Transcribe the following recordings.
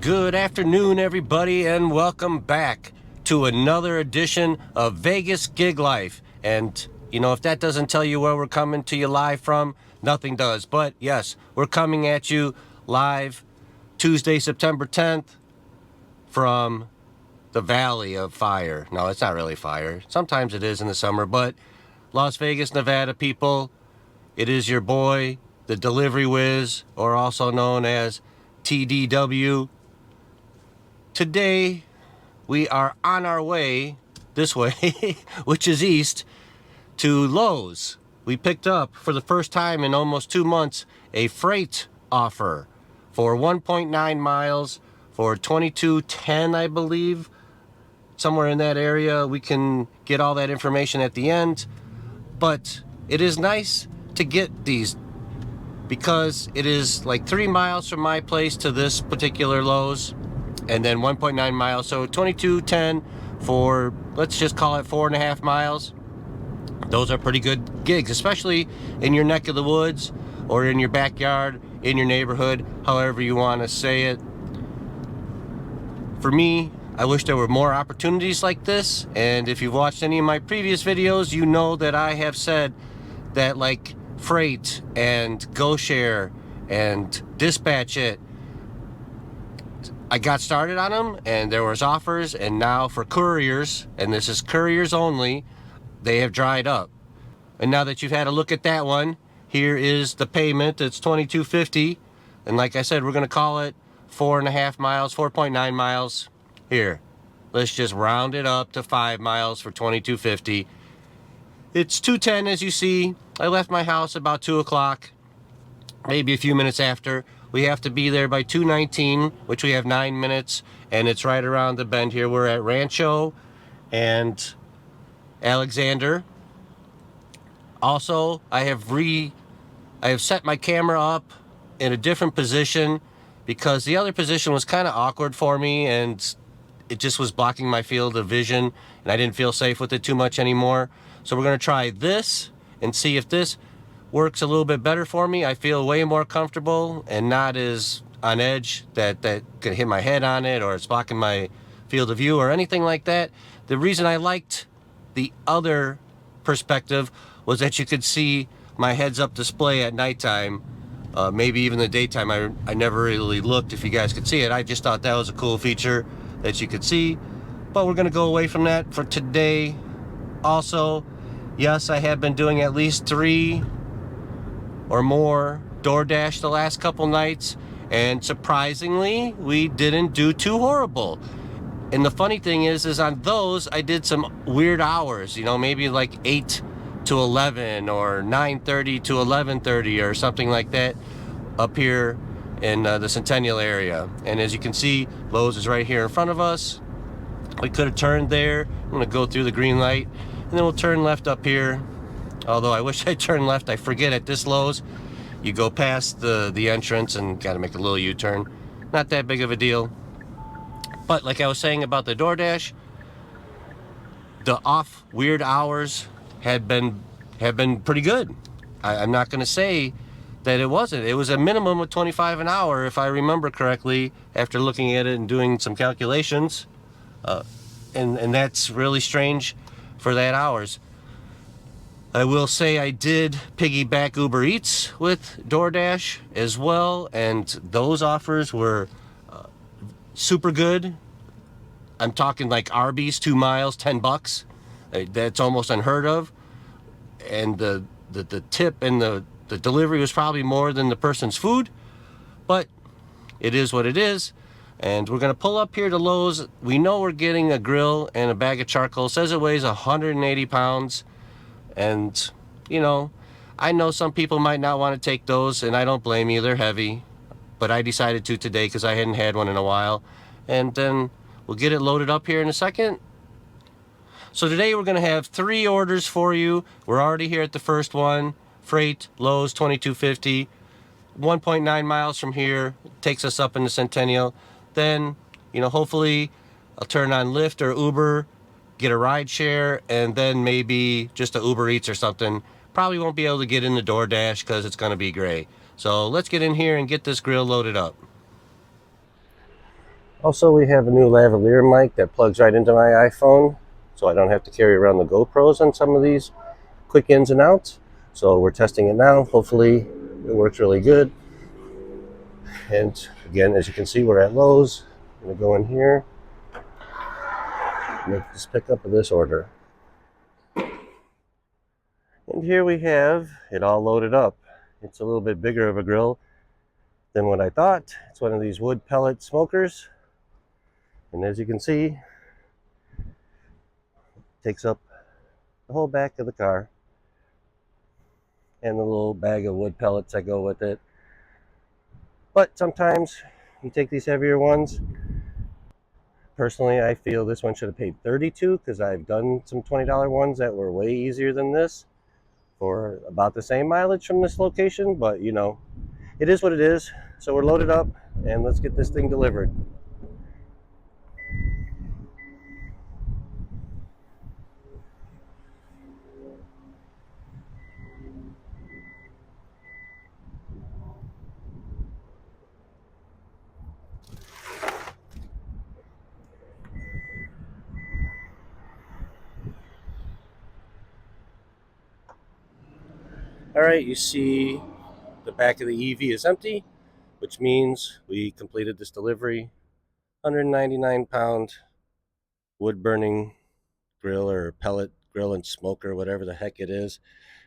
Good afternoon, everybody, and welcome back to another edition of Vegas Gig Life. And, you know, if that doesn't tell you where we're coming to you live from, nothing does. But, yes, we're coming at you live Tuesday, September 10th from the Valley of Fire. No, it's not really fire. Sometimes it is in the summer, but Las Vegas, Nevada people, it is your boy, the Delivery Whiz, or also known as TDW. Today, we are on our way this way, which is east, to Lowe's. We picked up, for the first time in almost 2 months, a Frayt offer for 1.9 miles for $22.10, I believe. Somewhere in that area. We can get all that information at the end. But it is nice to get these because it is like 3 miles from my place to this particular Lowe's, and then 1.9 miles, so $22.10 for, let's just call it 4.5 miles. Those are pretty good gigs, especially in your neck of the woods or in your backyard, in your neighborhood, however you want to say it. For me, I wish there were more opportunities like this, and if you've watched any of my previous videos, you know that I have said that like Frayt and GoShare and Dispatch It, I got started on them and there was offers, and now for couriers, and this is couriers only, they have dried up. And now that you've had a look at that one, here is the payment. It's $22.50, and like I said, we're going to call it 4.5 miles, 4.9 miles. Here, let's just round it up to 5 miles for $22.50. It's 2:10, as you see. I left my house about 2 o'clock, maybe a few minutes after. We have to be there by 2:19, which we have 9 minutes, and it's right around the bend here. We're at Rancho and Alexander. Also, I have set my camera up in a different position because the other position was kind of awkward for me, and it just was blocking my field of vision, and I didn't feel safe with it too much anymore. So we're going to try this and see if this works a little bit better for me. I feel way more comfortable and not as on edge that could hit my head on it, or it's blocking my field of view or anything like that. The reason I liked the other perspective was that you could see my heads-up display at nighttime, maybe even the daytime. I never really looked if you guys could see it. I just thought that was a cool feature that you could see, but we're going to go away from that for today. Also, yes, I have been doing at least 3 or more DoorDash the last couple nights, and surprisingly, we didn't do too horrible. And the funny thing is on those, I did some weird hours, you know, maybe like 8 to 11 or 9:30 to 11:30 or something like that up here in the Centennial area. And as you can see, Lowe's is right here in front of us. We could have turned there. I'm going to go through the green light, and then we'll turn left up here. Although I wish I turned left. I forget at this Lowe's, you go past the entrance and got to make a little U-turn. Not that big of a deal. But like I was saying about the DoorDash, the off weird hours have been pretty good. I'm not going to say that it wasn't. It was a minimum of $25 an hour, if I remember correctly, after looking at it and doing some calculations. And that's really strange for that hours. I will say I did piggyback UberEats with DoorDash as well, and those offers were super good. I'm talking like Arby's, 2 miles, $10. That's almost unheard of. And the tip and the delivery was probably more than the person's food, but it is what it is. And we're going to pull up here to Lowe's. We know we're getting a grill and a bag of charcoal. It says it weighs 180 pounds. And, you know, I know some people might not want to take those, and I don't blame you. They're heavy. But I decided to today because I hadn't had one in a while. And then we'll get it loaded up here in a second. So today we're going to have 3 orders for you. We're already here at the first one. Frayt, Lowe's, $22.50. 1.9 miles from here. Takes us up into Centennial. Then, you know, hopefully I'll turn on Lyft or Uber, get a ride share, and then maybe just a UberEats or something. Probably won't be able to get in the DoorDash because it's going to be gray. So let's get in here and get this grill loaded up. Also, we have a new lavalier mic that plugs right into my iPhone, so I don't have to carry around the GoPros on some of these quick ins and outs. So we're testing it now. Hopefully it works really good. And again, as you can see, we're at Lowe's. I'm gonna go in here, make this pickup of this order. And here we have it all loaded up. It's a little bit bigger of a grill than what I thought. It's one of these wood pellet smokers. And as you can see, it takes up the whole back of the car and the little bag of wood pellets that go with it. But sometimes you take these heavier ones. Personally, I feel this one should have paid $32 because I've done some $20 ones that were way easier than this for about the same mileage from this location. But you know, it is what it is. So we're loaded up and let's get this thing delivered. All right, you see the back of the EV is empty, which means we completed this delivery. 199-pound wood burning grill or pellet grill and smoker, whatever the heck it is.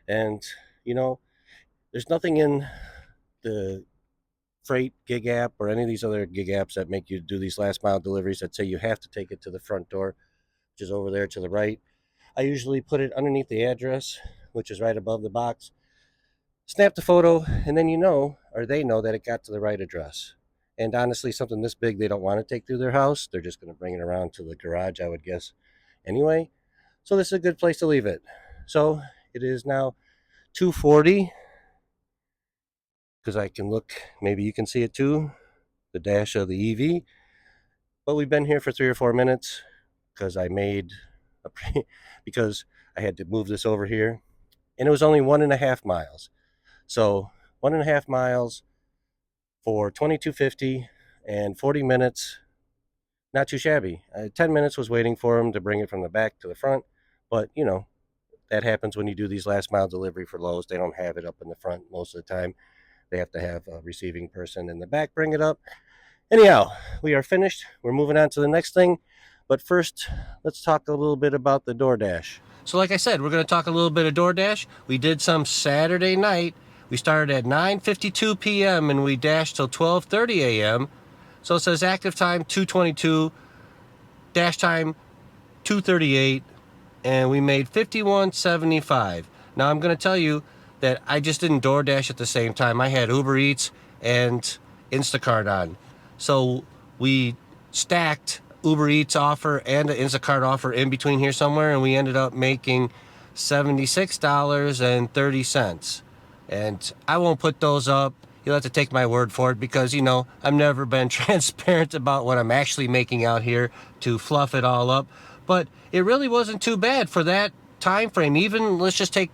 And you know, there's nothing in the Frayt gig app or any of these other gig apps that make you do these last mile deliveries that say you have to take it to the front door, which is over there to the right. I usually put it underneath the address, which is right above the box. Snap the photo, and then you know, or they know, that it got to the right address. And honestly, something this big they don't want to take through their house. They're just going to bring it around to the garage, I would guess. Anyway, so this is a good place to leave it. So it is now 2:40 because I can look, maybe you can see it too, the dash of the EV. But we've been here for 3 or 4 minutes because I made a because I had to move this over here, and it was only 1.5 miles. So 1.5 miles for 22.50 and 40 minutes. Not too shabby. 10 minutes was waiting for him to bring it from the back to the front, but you know that happens when you do these last mile delivery for Lowe's. They don't have it up in the front most of the time. They have to have a receiving person in the back bring it up. Anyhow, we are finished. We're moving on to the next thing. But first, let's talk a little bit about the DoorDash. So like I said, we're going to talk a little bit of DoorDash. We did some Saturday night. We started at 9:52 p.m. and we dashed till 12:30 a.m. So it says active time 2:22, dash time 2:38, and we made 51.75. Now I'm going to tell you that I just didn't DoorDash at the same time. I had UberEats and InstaCart on. So we stacked Uber Eats offer and an Instacart offer in between here somewhere, and we ended up making $76.30. And I won't put those up. You'll have to take my word for it because, you know, I've never been transparent about what I'm actually making out here to fluff it all up. But it really wasn't too bad for that time frame. Even, let's just take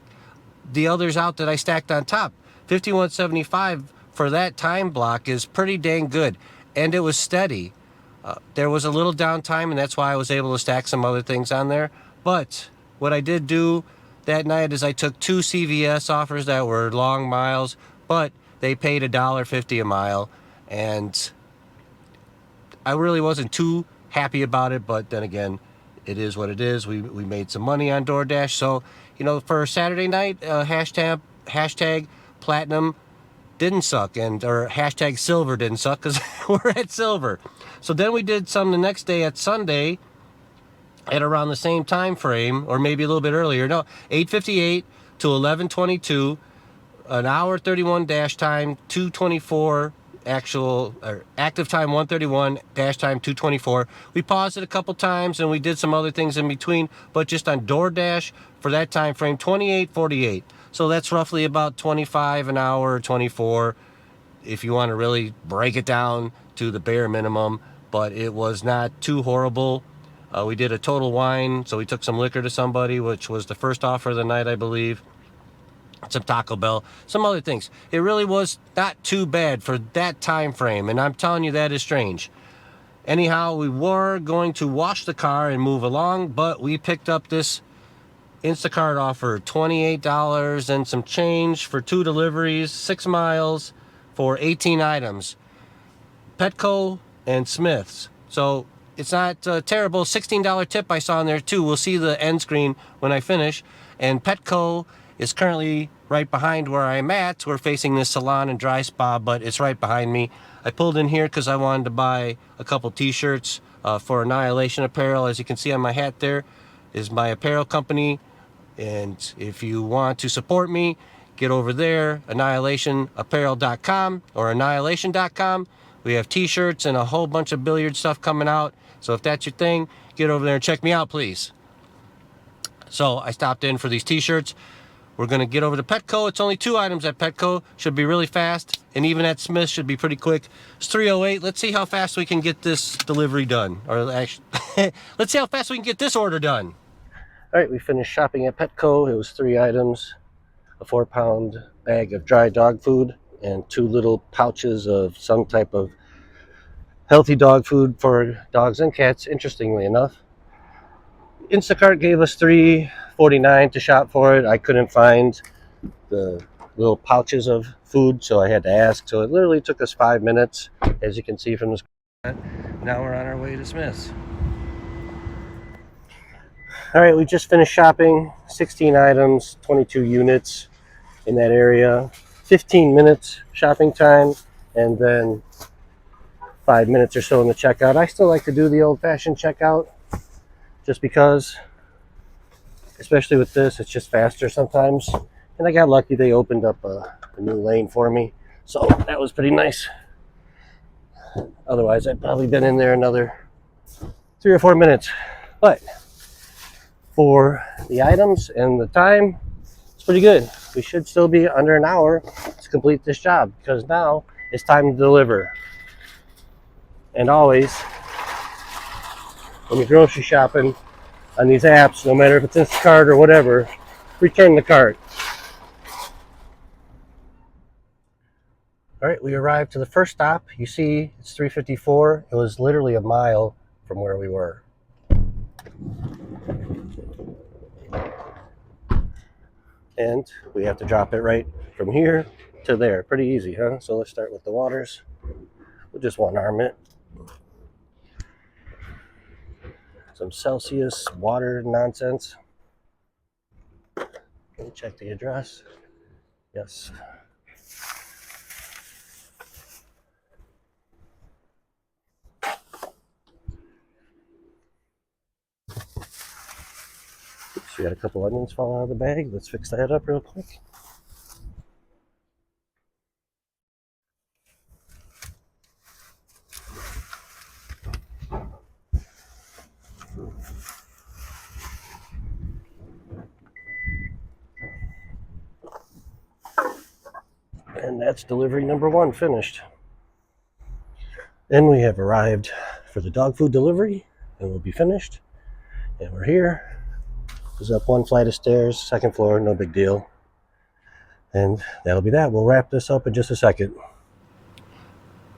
the others out that I stacked on top. 51.75 for that time block is pretty dang good. And it was steady. There was a little downtime, and that's why I was able to stack some other things on there. But what I did do that night is I took two CVS offers that were long miles, but they paid $1.50 a mile. And I really wasn't too happy about it, but then again, it is what it is. We made some money on DoorDash. So, you know, for Saturday night, hashtag platinum didn't suck, and or hashtag silver didn't suck because we're at silver. So then we did some the next day at Sunday at around the same time frame, or maybe a little bit earlier. No, 8:58 to 11:22, an hour 31 dash time, 2:24 actual or active time 1:31, dash time 2:24. We paused it a couple times and we did some other things in between, but just on DoorDash for that time frame 28:48. So that's roughly about 25 an hour, 24 if you want to really break it down to the bare minimum, but it was not too horrible. We did a total wine, so we took some liquor to somebody, which was the first offer of the night, I believe. Some Taco Bell, some other things. It really was not too bad for that time frame, and I'm telling you, that is strange. Anyhow, we were going to wash the car and move along, but we picked up this InstaCart offer, $28 and some change for 2 deliveries, 6 miles for 18 items. Petco and Smith's. So it's not terrible. $16 tip I saw in there too. We'll see the end screen when I finish. And Petco is currently right behind where I'm at. We're facing this salon and dry spa, but it's right behind me. I pulled in here because I wanted to buy a couple t-shirts for Annihilation Apparel. As you can see on my hat, there is my apparel company. And if you want to support me, get over there, annihilationapparel.com or annihilation.com. We have t-shirts and a whole bunch of billiard stuff coming out. So if that's your thing, get over there and check me out, please. So I stopped in for these t-shirts. We're going to get over to Petco. It's only 2 items at Petco. Should be really fast. And even at Smith should be pretty quick. It's 3:08. Let's see how fast we can get this delivery done. Or actually, let's see how fast we can get this order done. All right, we finished shopping at Petco. It was 3 items, a 4-pound bag of dry dog food, and 2 little pouches of some type of healthy dog food for dogs and cats, interestingly enough. Instacart gave us $3.49 to shop for it. I couldn't find the little pouches of food, so I had to ask. So it literally took us 5 minutes, as you can see from this. Now we're on our way to Smith's. All right, we just finished shopping. 16 items, 22 units in that area. 15 minutes shopping time, and then 5 minutes or so in the checkout. I still like to do the old-fashioned checkout just because, especially with this, it's just faster sometimes. And I got lucky, they opened up a new lane for me, so that was pretty nice. Otherwise, I'd probably been in there another 3 or 4 minutes. But for the items and the time, it's pretty good. We should still be under an hour to complete this job, because now it's time to deliver. And always, when you're grocery shopping on these apps, no matter if it's Instacart or whatever, return the cart. All right, we arrived to the first stop. You see, it's 3:54. It was literally a mile from where we were. And we have to drop it right from here to there. Pretty easy, huh? So let's start with the waters. We'll just one arm it. Some Celsius water nonsense. Let me check the address. Yes. Oops, we got a couple onions falling out of the bag. Let's fix that up real quick. And that's delivery number 1 finished. Then we have arrived for the dog food delivery, and we'll be finished. And we're here. Goes up 1 flight of stairs, 2nd floor, no big deal. And that'll be that. We'll wrap this up in just a second.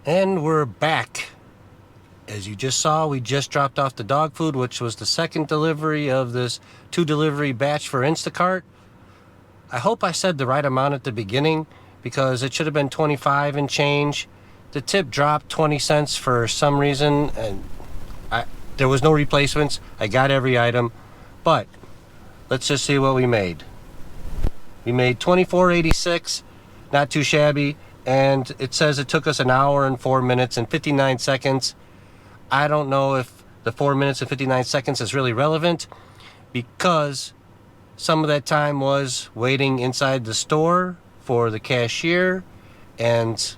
And we're back. As you just saw, we just dropped off the dog food, which was the 2nd delivery of this 2 delivery batch for Instacart. I hope I said the right amount at the beginning, because it should have been 25 and change. The tip dropped 20 cents for some reason, and there was no replacements. I got every item, but let's just see what we made. We made $24.86, not too shabby, and it says it took us an hour and 4 minutes and 59 seconds. I don't know if the 4 minutes and 59 seconds is really relevant, because some of that time was waiting inside the store for the cashier, and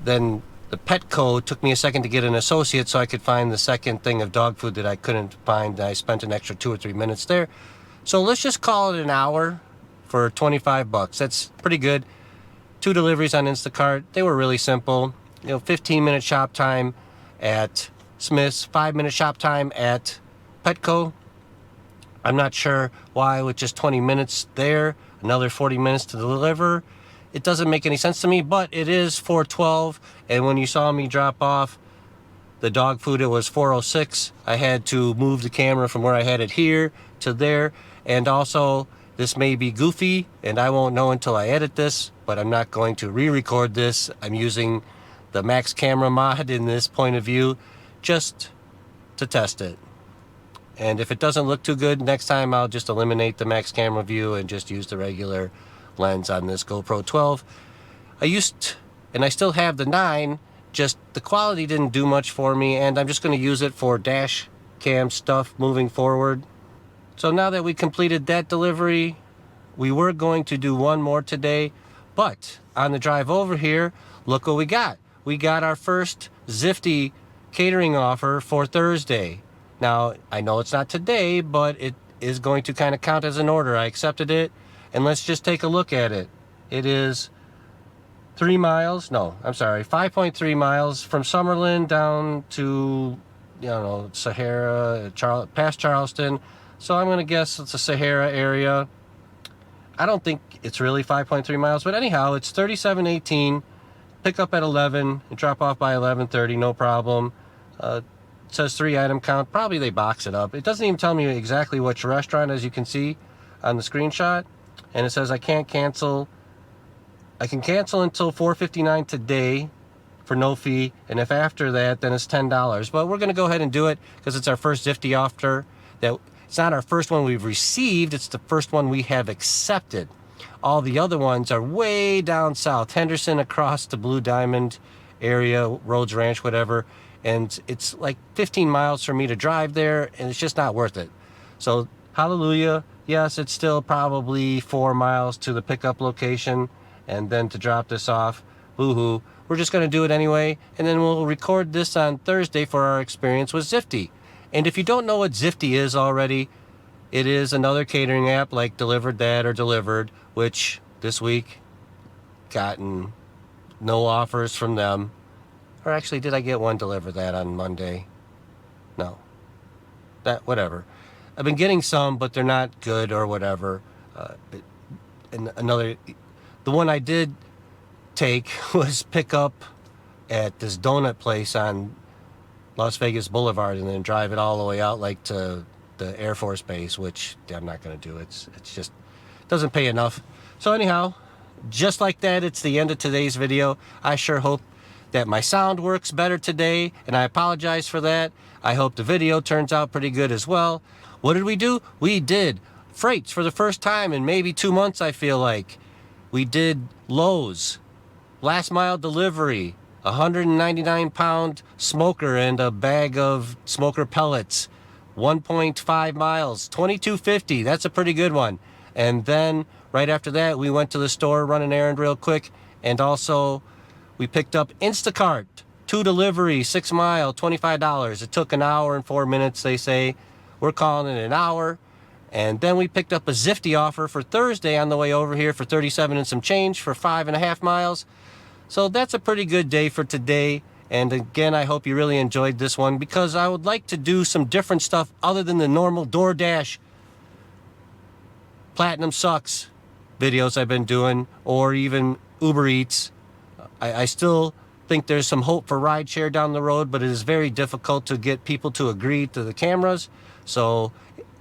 then the Petco took me a second to get an associate so I could find the 2nd thing of dog food that I couldn't find. I spent an extra 2 or 3 minutes there. So let's just call it an hour for 25 bucks. That's pretty good. 2 deliveries on Instacart. They were really simple. 15-minute shop time at Smith's, 5-minute shop time at Petco. I'm not sure why with just 20 minutes there, another 40 minutes to deliver. It doesn't make any sense to me, but it is 4:12, and when you saw me drop off the dog food, it was 406. I had to move the camera from where I had it here to there. And also, this may be goofy, and I won't know until I edit this, but I'm not going to re-record this. I'm using the max camera mod in this point of view just to test it. And if it doesn't look too good, next time I'll just eliminate the max camera view and just use the regular lens on this GoPro 12. And I still have the 9, just the quality didn't do much for me, and I'm just going to use it for dash cam stuff moving forward. So now that we completed that delivery, we were going to do one more today, but on the drive over here, look what we got. We got our first Zifty catering offer for Thursday. Now, I know it's not today, but it is going to kind of count as an order. I accepted it, and let's just take a look at it. It is 5.3 miles from Summerlin down to, Sahara, past Charleston. So I'm going to guess it's a Sahara area. I don't think it's really 5.3 miles, but anyhow, it's 3718, pick up at 11, and drop off by 11:30, no problem. It says 3 item count. Probably they box it up. It doesn't even tell me exactly which restaurant, as you can see on the screenshot. And it says I can't cancel. I can cancel until 4:59 today for no fee, and if after that, then it's $10. But we're going to go ahead and do it because it's our first Zifty offer. It's not our first one we've received, it's the first one we have accepted. All the other ones are way down south, Henderson, across the Blue Diamond area, Rhodes Ranch, whatever. And it's like 15 miles for me to drive there, and it's just not worth it. So, hallelujah. Yes, it's still probably 4 miles to the pickup location, and then to drop this off. Boo-hoo. We're just going to do it anyway, and then we'll record this on Thursday for our experience with Zifty. And if you don't know what Zifty is already, it is another catering app like DeliverThat or Delivered, which this week gotten no offers from them. Or actually, did I get one DeliverThat on Monday? No. Whatever. I've been getting some, but they're not good or whatever. The one I did take was pick up at this donut place on Las Vegas Boulevard and then drive it all the way out like to the Air Force Base, which I'm not going to do. It's just doesn't pay enough. So anyhow, just like that, it's the end of today's video. I sure hope that my sound works better today, and I apologize for that. I hope the video turns out pretty good as well. What did we do? We did Frayts for the first time in maybe 2 months, I feel like. We did Lowe's, last mile delivery, 199-pound smoker and a bag of smoker pellets, 1.5 miles, $22.50. That's a pretty good one. And then right after that, we went to the store, run an errand real quick, and also we picked up Instacart, 2 delivery, 6 mile, $25. It took an hour and 4 minutes, they say. We're calling it an hour. And then we picked up a Zifty offer for Thursday on the way over here for 37 and some change for 5.5 miles. So that's a pretty good day for today. And again, I hope you really enjoyed this one, because I would like to do some different stuff other than the normal DoorDash Platinum Sucks videos I've been doing, or even UberEats. I still think there's some hope for rideshare down the road, but it is very difficult to get people to agree to the cameras. So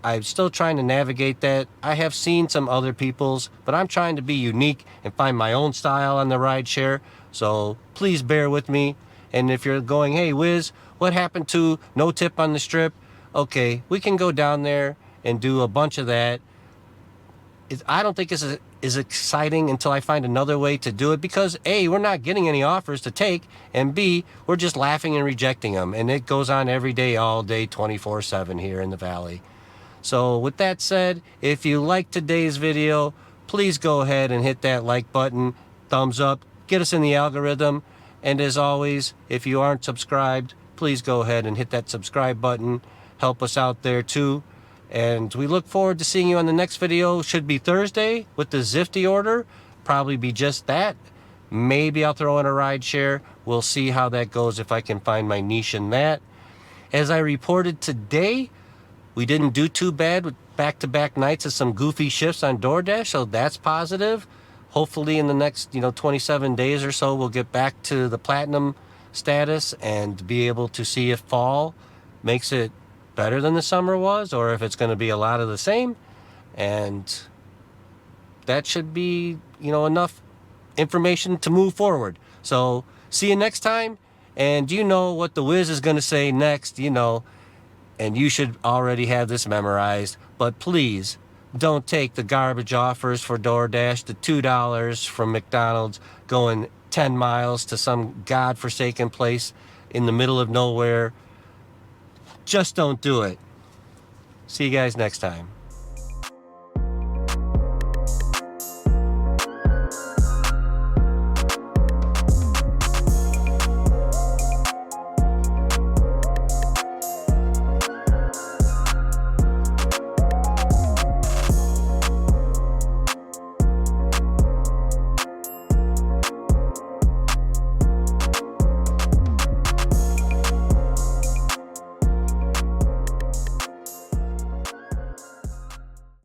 I'm still trying to navigate that. I have seen some other people's, but I'm trying to be unique and find my own style on the rideshare. So please bear with me. And if you're going, hey, Wiz, what happened to no tip on the strip? Okay, we can go down there and do a bunch of that. I don't think it's as exciting until I find another way to do it, because A, we're not getting any offers to take, and B, we're just laughing and rejecting them. And it goes on every day, all day, 24/7 here in the Valley. So with that said, if you liked today's video, please go ahead and hit that like button, thumbs up, get us in the algorithm. And as always, if you aren't subscribed, please go ahead and hit that subscribe button. Help us out there too. And we look forward to seeing you on the next video. Should be Thursday with the Zifty order. Probably be just that. Maybe I'll throw in a ride share. We'll see how that goes, if I can find my niche in that. As I reported today, we didn't do too bad with back-to-back nights of some goofy shifts on DoorDash, so that's positive. Hopefully in the next 27 days or so, we'll get back to the platinum status and be able to see if fall makes it better than the summer was, or if it's going to be a lot of the same. And that should be, enough information to move forward. So see you next time. And you know what the whiz is going to say next, and you should already have this memorized. But please don't take the garbage offers for DoorDash, the $2 from McDonald's going 10 miles to some godforsaken place in the middle of nowhere. Just don't do it. See you guys next time.